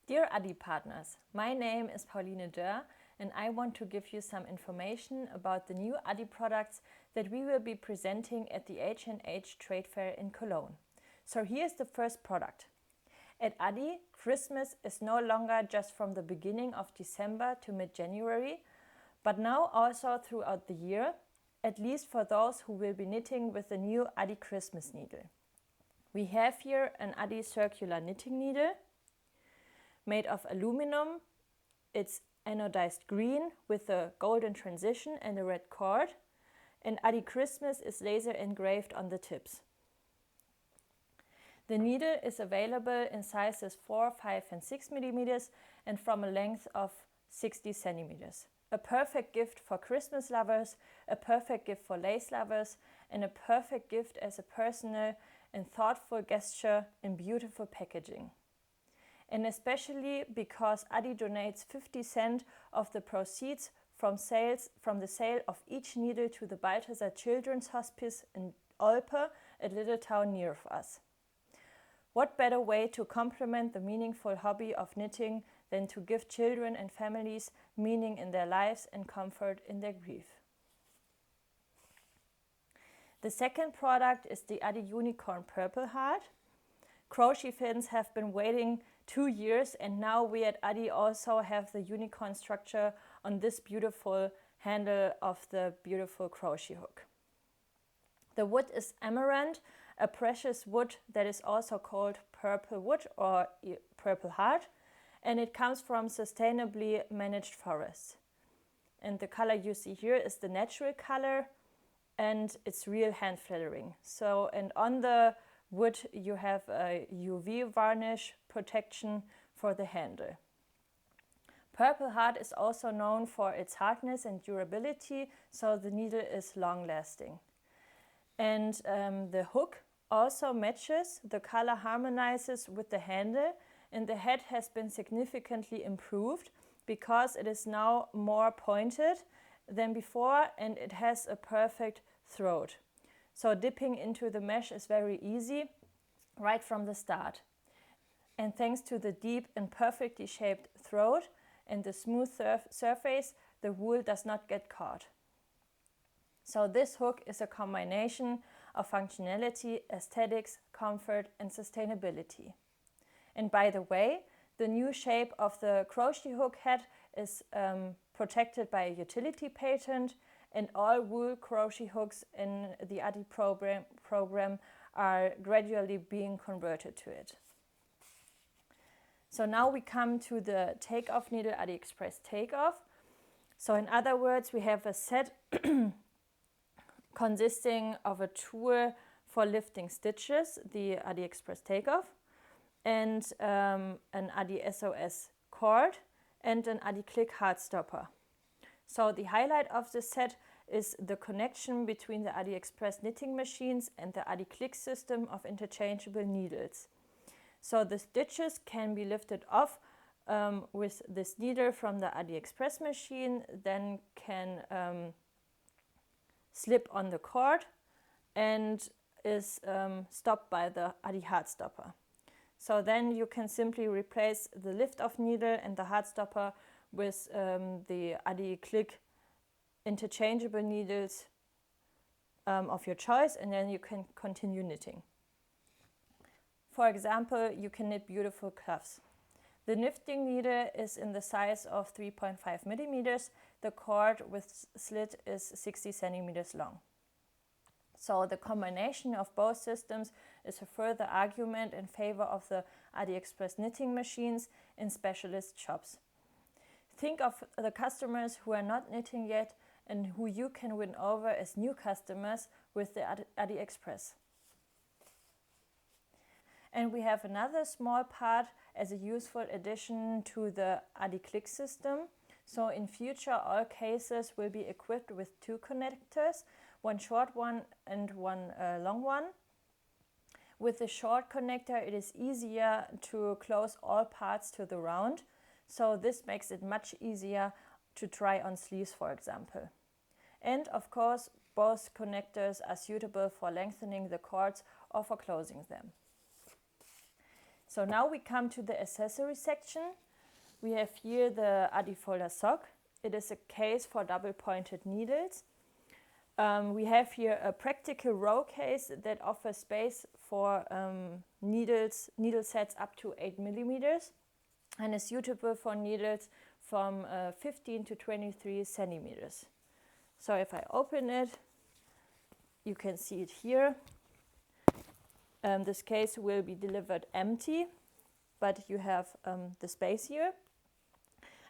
Dear Addi partners, my name is Pauline Dörr and I want to give you some information about the new Addi products that we will be presenting at the H&H Trade Fair in Cologne. So here's the first product. At Addi, Christmas is no longer just from the beginning of December to mid-January, but now also throughout the year, at least for those who will be knitting with the new addiChristmas needle. We have here an Addi circular knitting needle made of aluminum. It's anodized green with a golden transition and a red cord, and addiChristmas is laser engraved on the tips. The needle is available in sizes 4, 5 and 6 millimeters and from a length of 60 centimeters. A perfect gift for Christmas lovers, a perfect gift for lace lovers, and a perfect gift as a personal and thoughtful gesture in beautiful packaging. And especially because Addi donates 50 cents of the proceeds from the sale of each needle to the Balthasar Children's Hospice in Olpe, a little town near us. What better way to complement the meaningful hobby of knitting than to give children and families meaning in their lives and comfort in their grief? The second product is the addiUnicase. Crochet fans have been waiting 2 years, and now we at Addi also have the unicorn structure on this beautiful handle of the beautiful crochet hook. The wood is amaranth, a precious wood that is also called purple wood or purple heart, and it comes from sustainably managed forests. And the color you see here is the natural color, and it's real hand flattering. So, and on the wood you have a UV varnish protection for the handle. Purple heart is also known for its hardness and durability, so the needle is long lasting. And the hook also matches, the color harmonizes with the handle, and the head has been significantly improved because it is now more pointed than before and it has a perfect throat. So dipping into the mesh is very easy right from the start. And thanks to the deep and perfectly shaped throat and the smooth surface, the wool does not get caught. So this hook is a combination of functionality, aesthetics, comfort and sustainability. And by the way, the new shape of the crochet hook head is protected by a utility patent, and all wool crochet hooks in the Addi program are gradually being converted to it. So now we come to the takeoff needle, AddiExpress Takeoff. So in other words, we have a set consisting of a tool for lifting stitches, the AddiExpress Takeoff, and an Addi SOS cord and an addiClick heart stopper. So the highlight of the set is the connection between the AddiExpress knitting machines and the addiClick system of interchangeable needles. So the stitches can be lifted off with this needle from the AddiExpress machine, then can slip on the cord and is stopped by the Addi heart stopper. So then you can simply replace the lift-off needle and the heart stopper with the addiClick interchangeable needles of your choice, and then you can continue knitting. For example, you can knit beautiful cuffs. The knitting needle is in the size of 3.5 millimeters. The cord with slit is 60 centimeters long. So the combination of both systems is a further argument in favor of the AddiExpress knitting machines in specialist shops. Think of the customers who are not knitting yet and who you can win over as new customers with the AddiExpress. And we have another small part as a useful addition to the addiClick system. So in future, all cases will be equipped with 2 connectors, one short one and one long one. With the short connector, it is easier to close all parts to the round. So this makes it much easier to try on sleeves, for example. And of course, both connectors are suitable for lengthening the cords or for closing them. So now we come to the accessory section. We have here the addi folder sock. It is a case for double pointed needles. We have here a practical row case that offers space for needle sets up to 8 millimeters and is suitable for needles from 15 to 23 centimeters. So if I open it, you can see it here. This case will be delivered empty, but you have the space here.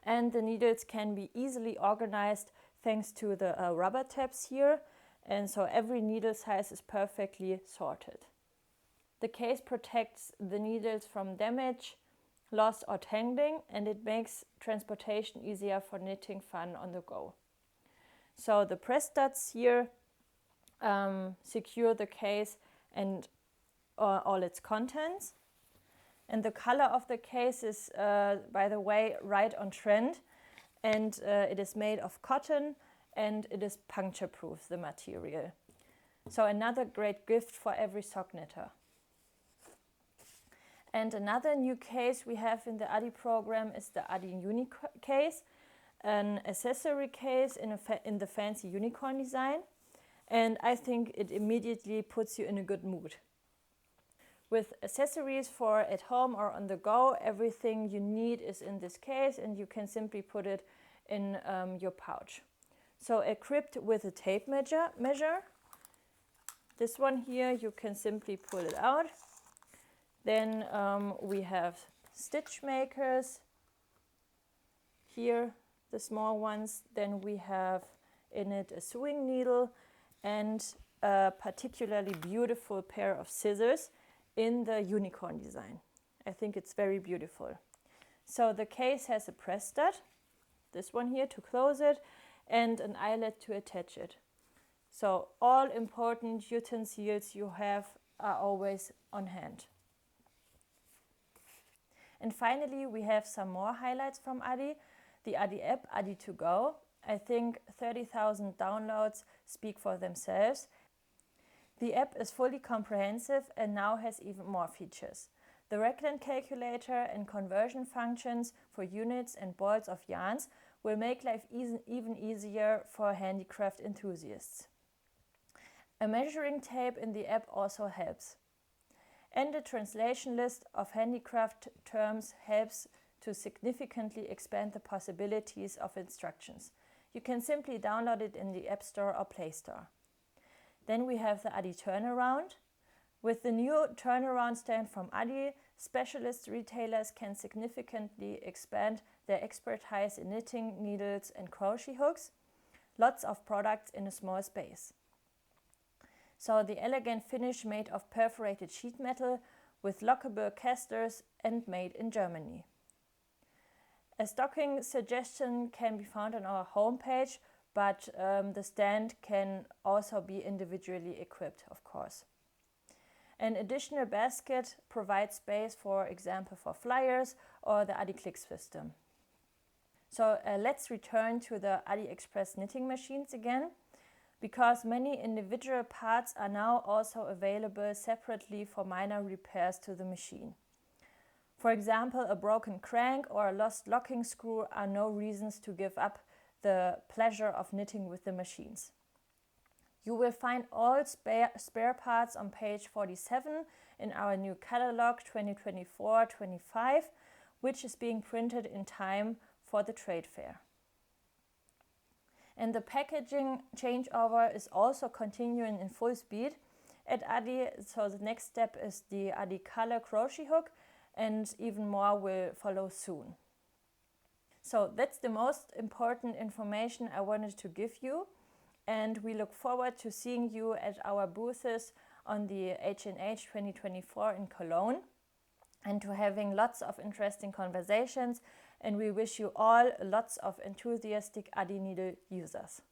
And the needles can be easily organized thanks to the rubber tabs here. And so every needle size is perfectly sorted. The case protects the needles from damage, loss or tangling, and it makes transportation easier for knitting fun on the go. So the press studs here secure the case and all its contents. And the color of the case is, by the way, right on trend. And it is made of cotton and it is puncture proof, the material. So another great gift for every sock knitter. And another new case we have in the addi program is the addiUnicase, an accessory case in the fancy unicorn design. And I think it immediately puts you in a good mood. With accessories for at home or on the go, everything you need is in this case and you can simply put it in your pouch. So equipped with a tape measure, this one here, you can simply pull it out. Then we have stitch makers, here the small ones. Then we have in it a sewing needle and a particularly beautiful pair of scissors in the unicorn design. I think it's very beautiful. So the case has a press stud, this one here to close it, and an eyelet to attach it. So all important utensils you have are always on hand. And finally, we have some more highlights from addi. The addi app, addi2go. I think 30,000 downloads speak for themselves. The app is fully comprehensive and now has even more features. The raglan calculator and conversion functions for units and balls of yarns will make life even easier for handicraft enthusiasts. A measuring tape in the app also helps. And a translation list of handicraft terms helps to significantly expand the possibilities of instructions. You can simply download it in the App Store or Play Store. Then we have the addiTurnaround. With the new turnaround stand from addi, specialist retailers can significantly expand their expertise in knitting, needles and crochet hooks. Lots of products in a small space. So the elegant finish made of perforated sheet metal with lockable casters and made in Germany. A stocking suggestion can be found on our homepage, but the stand can also be individually equipped, of course. An additional basket provides space, for example, for flyers or the addiClick system. So let's return to the AliExpress knitting machines again, because many individual parts are now also available separately for minor repairs to the machine. For example, a broken crank or a lost locking screw are no reasons to give up the pleasure of knitting with the machines. You will find all spare parts on page 47 in our new Catalogue 2024-25, which is being printed in time for the trade fair. And the packaging changeover is also continuing in full speed at addi, so the next step is the addi color crochet hook, and even more will follow soon. So that's the most important information I wanted to give you, and we look forward to seeing you at our booths on the H&H 2024 in Cologne and to having lots of interesting conversations, and we wish you all lots of enthusiastic addi needle users.